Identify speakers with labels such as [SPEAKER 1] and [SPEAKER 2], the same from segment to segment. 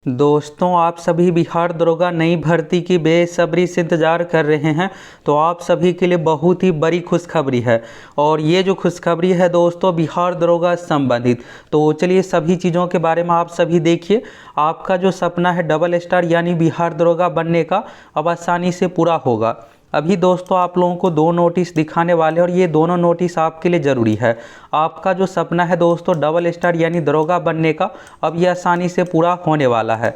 [SPEAKER 1] दोस्तों, आप सभी बिहार दरोगा नई भर्ती की बेसब्री से इंतज़ार कर रहे हैं। तो आप सभी के लिए बहुत ही बड़ी खुशखबरी है और ये जो खुशखबरी है दोस्तों बिहार दरोगा संबंधित। तो चलिए सभी चीज़ों के बारे में आप सभी देखिए। आपका जो सपना है डबल स्टार यानी बिहार दरोगा बनने का अब आसानी से पूरा होगा। अभी दोस्तों आप लोगों को दो नोटिस दिखाने वाले हैं और ये दोनों नोटिस आपके लिए ज़रूरी है। आपका जो सपना है दोस्तों डबल स्टार यानी दरोगा बनने का अब ये आसानी से पूरा होने वाला है।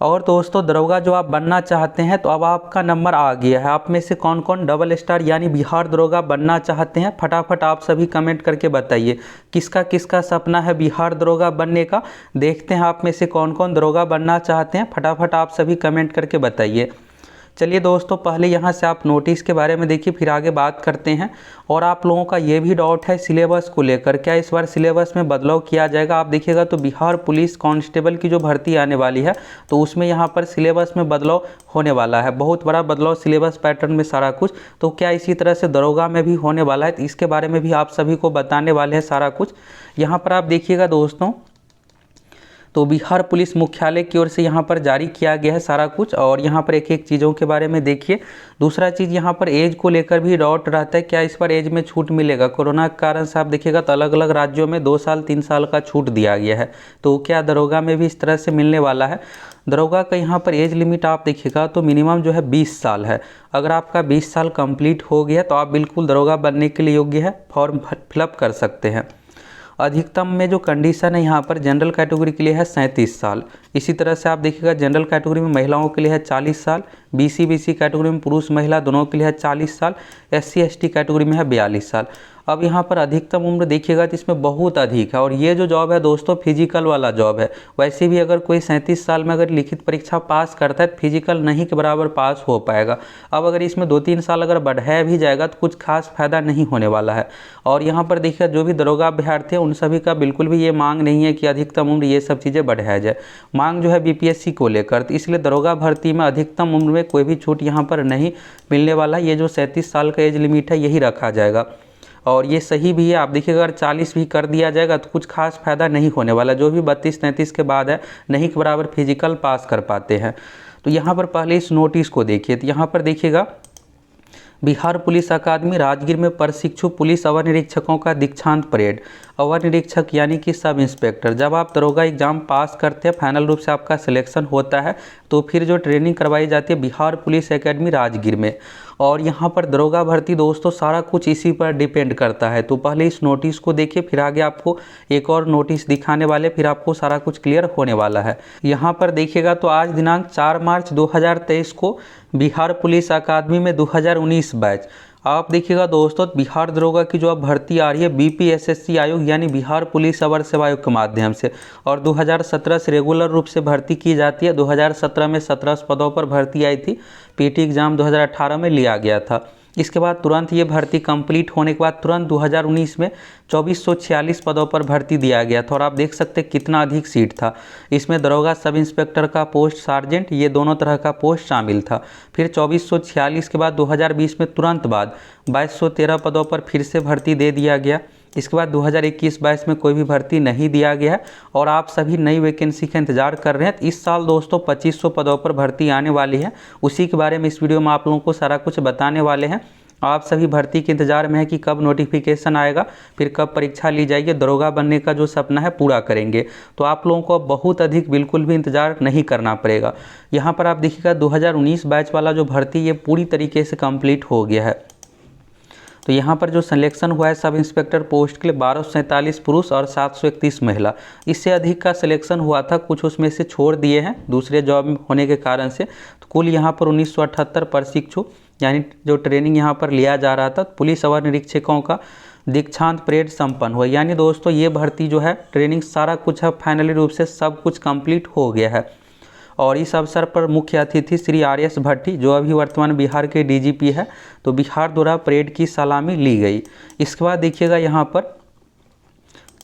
[SPEAKER 1] और दोस्तों दरोगा जो आप बनना चाहते हैं तो अब आपका नंबर आ गया है। आप में से कौन कौन डबल स्टार यानी बिहार दरोगा बनना चाहते हैं फटाफट आप सभी कमेंट करके बताइए। किसका किसका सपना है बिहार दरोगा बनने का। देखते हैं आप में से कौन कौन दरोगा बनना चाहते हैं, फटाफट आप सभी कमेंट करके बताइए। चलिए दोस्तों पहले यहाँ से आप नोटिस के बारे में देखिए, फिर आगे बात करते हैं। और आप लोगों का ये भी डाउट है सिलेबस को लेकर, क्या इस बार सिलेबस में बदलाव किया जाएगा। आप देखिएगा तो बिहार पुलिस कांस्टेबल की जो भर्ती आने वाली है तो उसमें यहाँ पर सिलेबस में बदलाव होने वाला है। बहुत बड़ा बदलाव सिलेबस पैटर्न में सारा कुछ। तो क्या इसी तरह से दरोगा में भी होने वाला है, तो इसके बारे में भी आप सभी को बताने वाले हैं सारा कुछ। यहाँ पर आप देखिएगा दोस्तों तो बिहार पुलिस मुख्यालय की ओर से यहाँ पर जारी किया गया है सारा कुछ। और यहाँ पर एक एक चीज़ों के बारे में देखिए। दूसरा चीज़ यहाँ पर एज को लेकर भी डाउट रहता है, क्या इस पर एज में छूट मिलेगा। कोरोना के कारण से आप देखिएगा तो अलग अलग राज्यों में 2 साल 3 साल का छूट दिया गया है। तो क्या दरोगा में भी इस तरह से मिलने वाला है। दरोगा का यहाँ पर एज लिमिट आप देखिएगा तो मिनिमम जो है 20 साल है। अगर आपका 20 साल कंप्लीट हो गया तो आप बिल्कुल दरोगा बनने के लिए योग्य है, फॉर्म फिलअप कर सकते हैं। अधिकतम में जो कंडीशन है यहाँ पर जनरल कैटेगरी के लिए है 37 साल। इसी तरह से आप देखिएगा जनरल कैटेगरी में महिलाओं के लिए है 40 साल, बीसी कैटेगरी में पुरुष महिला दोनों के लिए है 40 साल, SC ST कैटेगरी में है 42 साल। अब यहाँ पर अधिकतम उम्र देखिएगा तो इसमें बहुत अधिक है। और ये जो जॉब है दोस्तों फिजिकल वाला जॉब है। वैसे भी अगर कोई 37 साल में अगर लिखित परीक्षा पास करता है तो फिजिकल नहीं के बराबर पास हो पाएगा। अब अगर इसमें 2-3 साल अगर बढ़ाया भी जाएगा तो कुछ खास फायदा नहीं होने वाला है। और यहाँ पर देखिएगा जो भी दरोगा अभ्यर्थी है उन सभी का बिल्कुल भी ये मांग नहीं है कि अधिकतम उम्र ये सब चीज़ें बढ़ाया जाए। मांग जो है BPSC को लेकर, तो इसलिए दरोगा भर्ती में अधिकतम उम्र में कोई भी छूट यहाँ पर नहीं मिलने वाला। ये जो 37 साल का एज लिमिट है यही रखा जाएगा। और ये सही भी है। आप देखिएगा अगर 40 भी कर दिया जाएगा तो कुछ खास फायदा नहीं होने वाला। जो भी 32-33 के बाद है नहीं के बराबर फिजिकल पास कर पाते हैं। तो यहाँ पर पहले इस नोटिस को देखिए। तो यहाँ पर देखिएगा बिहार पुलिस अकादमी राजगीर में प्रशिक्षु पुलिस अवर निरीक्षकों का दीक्षांत परेड। अवर निरीक्षक यानी कि सब इंस्पेक्टर, जब आप दरोगा एग्जाम पास करते हैं फाइनल रूप से आपका सिलेक्शन होता है तो फिर जो ट्रेनिंग करवाई जाती है बिहार पुलिस एकेडमी राजगीर में। और यहाँ पर दरोगा भर्ती दोस्तों सारा कुछ इसी पर डिपेंड करता है। तो पहले इस नोटिस को देखिए, फिर आगे आपको एक और नोटिस दिखाने वाले, फिर आपको सारा कुछ क्लियर होने वाला है। यहाँ पर देखिएगा तो आज दिनांक 4 मार्च 2023 को बिहार पुलिस अकादमी में 2019 बैच। आप देखिएगा दोस्तों बिहार दरोगा की जो अब भर्ती आ रही है BPSSC आयोग यानी बिहार पुलिस अवर सेवा आयोग के माध्यम से। और 2017 से रेगुलर रूप से भर्ती की जाती है। 2017 में 17 पदों पर भर्ती आई थी। PT एग्ज़ाम 2018 में लिया गया था। इसके बाद तुरंत ये भर्ती कंप्लीट होने के बाद तुरंत 2019 में 2446 पदों पर भर्ती दिया गया था। और आप देख सकते हैं कितना अधिक सीट था। इसमें दरोगा सब इंस्पेक्टर का पोस्ट, सार्जेंट, ये दोनों तरह का पोस्ट शामिल था। फिर 2446 के बाद 2020 में तुरंत बाद 2213 पदों पर फिर से भर्ती दे दिया गया। इसके बाद 2021-22 में कोई भी भर्ती नहीं दिया गया है और आप सभी नई वैकेंसी का इंतजार कर रहे हैं। इस साल दोस्तों 2500 पदों पर भर्ती आने वाली है। उसी के बारे में इस वीडियो में आप लोगों को सारा कुछ बताने वाले हैं। आप सभी भर्ती के इंतजार में है कि कब नोटिफिकेशन आएगा, फिर कब परीक्षा ली जाएगी। दरोगा बनने का जो सपना है पूरा करेंगे। तो आप लोगों को बहुत अधिक बिल्कुल भी इंतजार नहीं करना पड़ेगा। यहाँ पर आप देखिएगा 2019 बैच वाला जो भर्ती ये पूरी तरीके से कंप्लीट हो गया है। तो यहाँ पर जो सिलेक्शन हुआ है सब इंस्पेक्टर पोस्ट के लिए 1247 पुरुष और 731 महिला। इससे अधिक का सिलेक्शन हुआ था, कुछ उसमें से छोड़ दिए हैं दूसरे जॉब होने के कारण से। तो कुल यहाँ पर 1978 प्रशिक्षु यानी जो ट्रेनिंग यहाँ पर लिया जा रहा था पुलिस अवर निरीक्षकों का दीक्षांत परेड संपन्न हुआ। यानी दोस्तों ये भर्ती जो है ट्रेनिंग सारा कुछ है फाइनली रूप से सब कुछ कंप्लीट हो गया है। और इस अवसर पर मुख्य अतिथि श्री RS भट्टी जो अभी वर्तमान बिहार के DGP है। तो बिहार द्वारा परेड की सलामी ली गई। इसके बाद देखिएगा यहाँ पर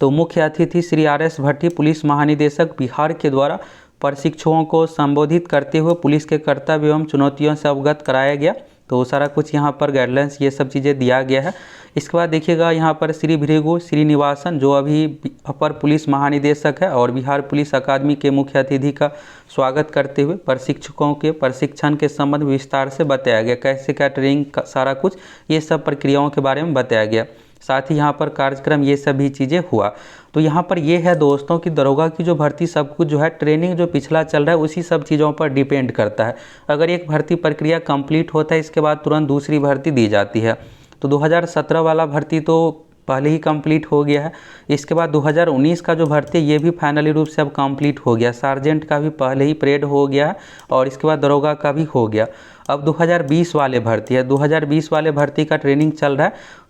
[SPEAKER 1] तो मुख्य अतिथि श्री RS भट्टी पुलिस महानिदेशक बिहार के द्वारा प्रशिक्षुओं को संबोधित करते हुए पुलिस के कर्तव्य एवं चुनौतियों से अवगत कराया गया। तो सारा कुछ यहाँ पर गाइडलाइंस ये सब चीज़ें दिया गया है। इसके बाद देखिएगा यहाँ पर श्री भृगु श्रीनिवासन जो अभी अपर पुलिस महानिदेशक है और बिहार पुलिस अकादमी के मुख्य अतिथि का स्वागत करते हुए प्रशिक्षकों के प्रशिक्षण के संबंध में विस्तार से बताया गया, कैसे क्या ट्रेनिंग का सारा कुछ ये सब प्रक्रियाओं के बारे में बताया गया। साथ ही यहाँ पर कार्यक्रम ये सभी चीज़ें हुआ। तो यहाँ पर ये है दोस्तों कि दरोगा की जो भर्ती सब कुछ जो है ट्रेनिंग जो पिछला चल रहा है उसी सब चीज़ों पर डिपेंड करता है। अगर एक भर्ती प्रक्रिया कंप्लीट होता है इसके बाद तुरंत दूसरी भर्ती दी जाती है। तो 2017 वाला भर्ती तो पहले ही कंप्लीट हो गया है। इसके बाद 2019 का जो भर्ती है ये भी फाइनली रूप से अब कंप्लीट हो गया। सार्जेंट का भी पहले ही परेड हो गया है और इसके बाद दरोगा का भी हो गया। अब 2020 वाले भर्ती है, 2020 वाले भर्ती का ट्रेनिंग चल रहा है।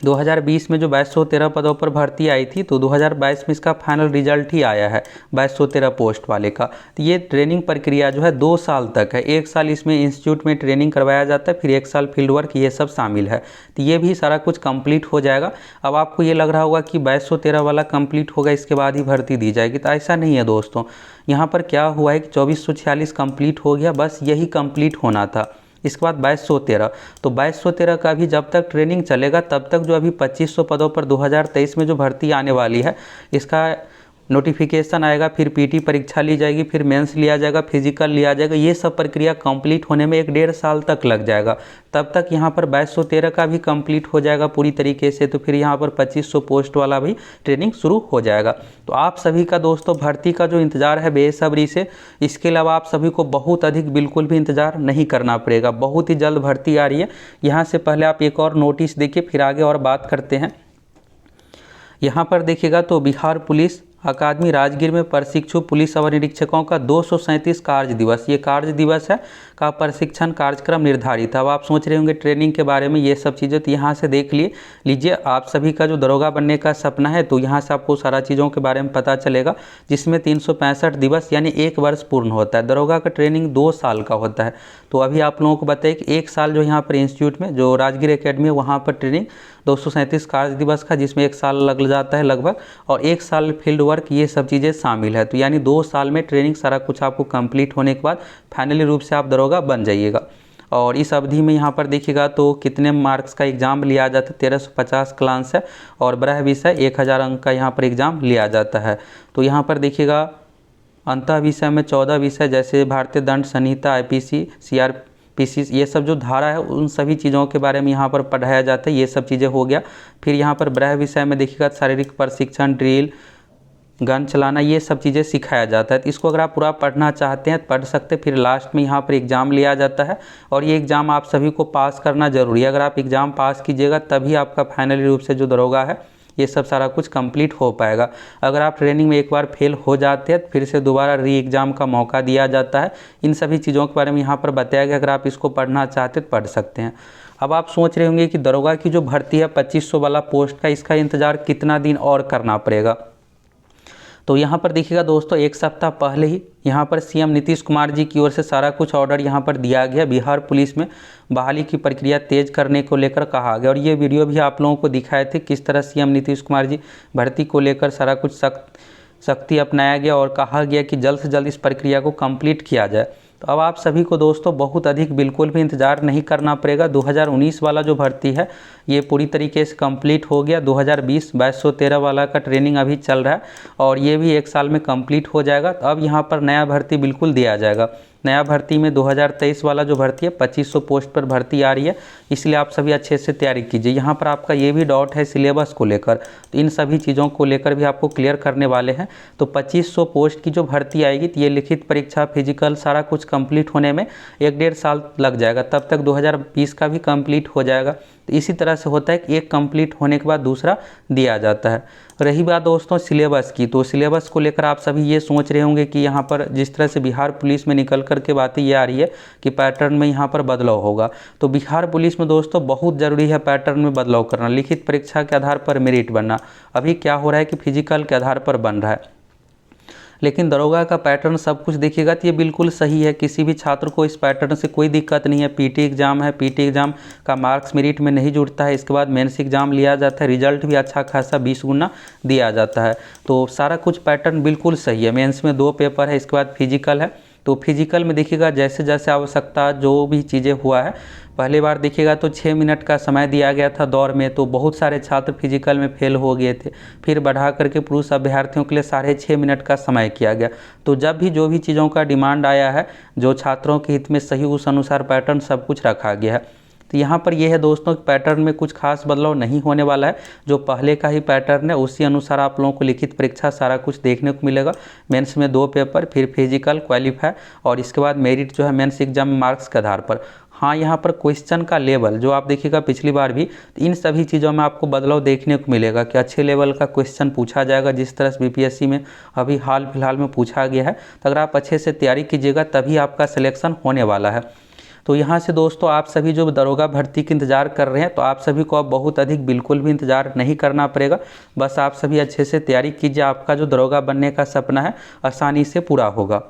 [SPEAKER 1] 2020 में जो 2213 पदों पर भर्ती आई थी तो 2022 में इसका फाइनल रिजल्ट ही आया है 2213 पोस्ट वाले का। तो ये ट्रेनिंग प्रक्रिया जो है 2 साल तक है। 1 साल इसमें इंस्टीट्यूट में ट्रेनिंग करवाया जाता है, फिर 1 साल फील्ड वर्क, ये सब शामिल है। तो ये भी सारा कुछ कंप्लीट हो जाएगा। अब आपको ये लग रहा होगा कि 2213 वाला कंप्लीट होगा इसके बाद ही भर्ती दी जाएगी, तो ऐसा नहीं है दोस्तों। यहाँ पर क्या हुआ है कि 2446 कंप्लीट हो गया, बस यही कंप्लीट होना था। इसके बाद 2213, तो 2213 का भी जब तक ट्रेनिंग चलेगा तब तक जो अभी 2500 पदों पर 2023 में जो भर्ती आने वाली है इसका नोटिफिकेशन आएगा, फिर पीटी परीक्षा ली जाएगी, फिर मेंस लिया जाएगा, फिजिकल लिया जाएगा। ये सब प्रक्रिया कंप्लीट होने में 1-1.5 साल तक लग जाएगा। तब तक यहाँ पर 2213 का भी कंप्लीट हो जाएगा पूरी तरीके से, तो फिर यहाँ पर 2500 पोस्ट वाला भी ट्रेनिंग शुरू हो जाएगा। तो आप सभी का दोस्तों भर्ती का जो इंतज़ार है बेसब्री से, इसके अलावा आप सभी को बहुत अधिक बिल्कुल भी इंतज़ार नहीं करना पड़ेगा। बहुत ही जल्द भर्ती आ रही है। यहाँ से पहले आप एक और नोटिस देखिए, फिर आगे और बात करते हैं। यहाँ पर देखिएगा तो बिहार पुलिस अकादमी राजगीर में प्रशिक्षु पुलिस अवर निरीक्षकों का 237 कार्य दिवस, ये कार्य दिवस है का प्रशिक्षण कार्यक्रम निर्धारित है। अब आप सोच रहे होंगे ट्रेनिंग के बारे में ये सब चीज़ें, तो यहाँ से देख लीजिए आप सभी का जो दरोगा बनने का सपना है तो यहाँ से आपको सारा चीज़ों के बारे में पता चलेगा, जिसमें 365 दिवस यानी 1 वर्ष पूर्ण होता है। दरोगा का ट्रेनिंग 2 साल का होता है। तो अभी आप लोगों को बताइए कि 1 साल जो यहाँ पर इंस्टीट्यूट में जो राजगीर एकेडमी है वहाँ पर ट्रेनिंग 237 कार्य दिवस का, जिसमें 1 साल लग जाता है लगभग, और 1 साल फील्ड वर्क, ये सब चीज़ें शामिल है। तो यानी 2 साल में ट्रेनिंग सारा कुछ आपको कंप्लीट होने के बाद फाइनली रूप से आप दरोगा बन जाइएगा। और इस अवधि में यहाँ पर देखिएगा तो कितने मार्क्स का एग्ज़ाम लिया जाता है, 1350 क्लास है, और ब्रह विषय 1000 अंक का यहाँ पर एग्ज़ाम लिया जाता है। तो यहाँ पर देखिएगा अंतः विषय में 14 विषय जैसे भारतीय दंड संहिता, IPC, CRPC, ये सब जो धारा है उन सभी चीज़ों के बारे में यहाँ पर पढ़ाया जाता है। ये सब चीज़ें हो गया। फिर यहाँ पर ब्रह विषय में देखिएगा शारीरिक प्रशिक्षण, ड्रिल, गन चलाना, ये सब चीज़ें सिखाया जाता है। तो इसको अगर आप पूरा पढ़ना चाहते हैं पढ़ सकते हैं। फिर लास्ट में यहाँ पर एग्ज़ाम लिया जाता है और ये एग्ज़ाम आप सभी को पास करना जरूरी है। अगर आप एग्ज़ाम पास कीजिएगा तभी आपका फाइनली रूप से जो दरोगा है ये सब सारा कुछ कंप्लीट हो पाएगा। अगर आप ट्रेनिंग में एक बार फेल हो जाते हैं फिर से दोबारा री एग्ज़ाम का मौका दिया जाता है। इन सभी चीज़ों के बारे में यहाँ पर बताया गया। अगर आप इसको पढ़ना चाहते हैं पढ़ सकते हैं। अब आप सोच रहे होंगे कि दरोगा की जो भर्ती है 2500 वाला पोस्ट का, इसका इंतज़ार कितना दिन और करना पड़ेगा। तो यहाँ पर देखिएगा दोस्तों 1 सप्ताह पहले ही यहाँ पर CM नीतीश कुमार जी की ओर से सारा कुछ ऑर्डर यहाँ पर दिया गया। बिहार पुलिस में बहाली की प्रक्रिया तेज करने को लेकर कहा गया, और ये वीडियो भी आप लोगों को दिखाए थे किस तरह CM नीतीश कुमार जी भर्ती को लेकर सारा कुछ सख्ती अपनाया गया और कहा गया कि जल्द से जल्द इस प्रक्रिया को कंप्लीट किया जाए। तो अब आप सभी को दोस्तों बहुत अधिक बिल्कुल भी इंतज़ार नहीं करना पड़ेगा। 2019 वाला जो भर्ती है ये पूरी तरीके से कंप्लीट हो गया। 2020 2213 वाला का ट्रेनिंग अभी चल रहा है और ये भी 1 साल में कंप्लीट हो जाएगा। तो अब यहाँ पर नया भर्ती बिल्कुल दिया जाएगा। नया भर्ती में 2023 वाला जो भर्ती है 2500 पोस्ट पर भर्ती आ रही है, इसलिए आप सभी अच्छे से तैयारी कीजिए। यहाँ पर आपका ये भी डाउट है सिलेबस को लेकर, तो इन सभी चीज़ों को लेकर भी आपको क्लियर करने वाले हैं। तो 2500 पोस्ट की जो भर्ती आएगी तो ये लिखित परीक्षा, फिजिकल सारा कुछ कंप्लीट होने में 1-1.5 साल लग जाएगा। तब तक 2020 का भी कंप्लीट हो जाएगा। तो इसी तरह से होता है कि एक कंप्लीट होने के बाद दूसरा दिया जाता है। रही बात दोस्तों सिलेबस की, तो सिलेबस को लेकर आप सभी ये सोच रहे होंगे कि यहाँ पर जिस तरह से बिहार पुलिस में निकल कर के बातें ये आ रही है कि पैटर्न में यहाँ पर बदलाव होगा। तो बिहार पुलिस में दोस्तों बहुत ज़रूरी है पैटर्न में बदलाव करना, लिखित परीक्षा के आधार पर मेरिट बनना। अभी क्या हो रहा है कि फिजिकल के आधार पर बन रहा है, लेकिन दरोगा का पैटर्न सब कुछ देखिएगा तो ये बिल्कुल सही है। किसी भी छात्र को इस पैटर्न से कोई दिक्कत नहीं है। पीटी एग्ज़ाम है, पीटी एग्ज़ाम का मार्क्स मेरिट में नहीं जुड़ता है। इसके बाद मेंस एग्ज़ाम लिया जाता है, रिजल्ट भी अच्छा खासा 20 गुना दिया जाता है। तो सारा कुछ पैटर्न बिल्कुल सही है। मेंस में 2 पेपर है, इसके बाद फिजिकल है, तो फिजिकल में देखिएगा जैसे जैसे आवश्यकता जो भी चीज़ें हुआ है, पहली बार देखिएगा तो 6 मिनट का समय दिया गया था दौड़ में, तो बहुत सारे छात्र फिजिकल में फेल हो गए थे। फिर बढ़ा करके पुरुष अभ्यर्थियों के लिए 6.5 मिनट का समय किया गया। तो जब भी जो भी चीज़ों का डिमांड आया है, जो छात्रों के हित में सही, उस अनुसार पैटर्न सब कुछ रखा गया है। तो यहाँ पर यह है दोस्तों कि पैटर्न में कुछ खास बदलाव नहीं होने वाला है। जो पहले का ही पैटर्न है उसी अनुसार आप लोगों को लिखित परीक्षा सारा कुछ देखने को मिलेगा। मेंस में 2 पेपर, फिर फिजिकल, क्वालिफाई और इसके बाद मेरिट जो है मेंस एग्जाम मार्क्स के आधार पर। हाँ, यहाँ पर क्वेश्चन का लेवल जो आप देखिएगा पिछली बार भी, तो इन सभी चीज़ों में आपको बदलाव देखने को मिलेगा कि अच्छे लेवल का क्वेश्चन पूछा जाएगा, जिस तरह से बीपीएससी में अभी हाल फिलहाल में पूछा गया है। तो अगर आप अच्छे से तैयारी कीजिएगा तभी आपका सिलेक्शन होने वाला है। तो यहाँ से दोस्तों आप सभी जो दरोगा भर्ती की इंतज़ार कर रहे हैं, तो आप सभी को अब बहुत अधिक बिल्कुल भी इंतज़ार नहीं करना पड़ेगा। बस आप सभी अच्छे से तैयारी कीजिए, आपका जो दरोगा बनने का सपना है आसानी से पूरा होगा।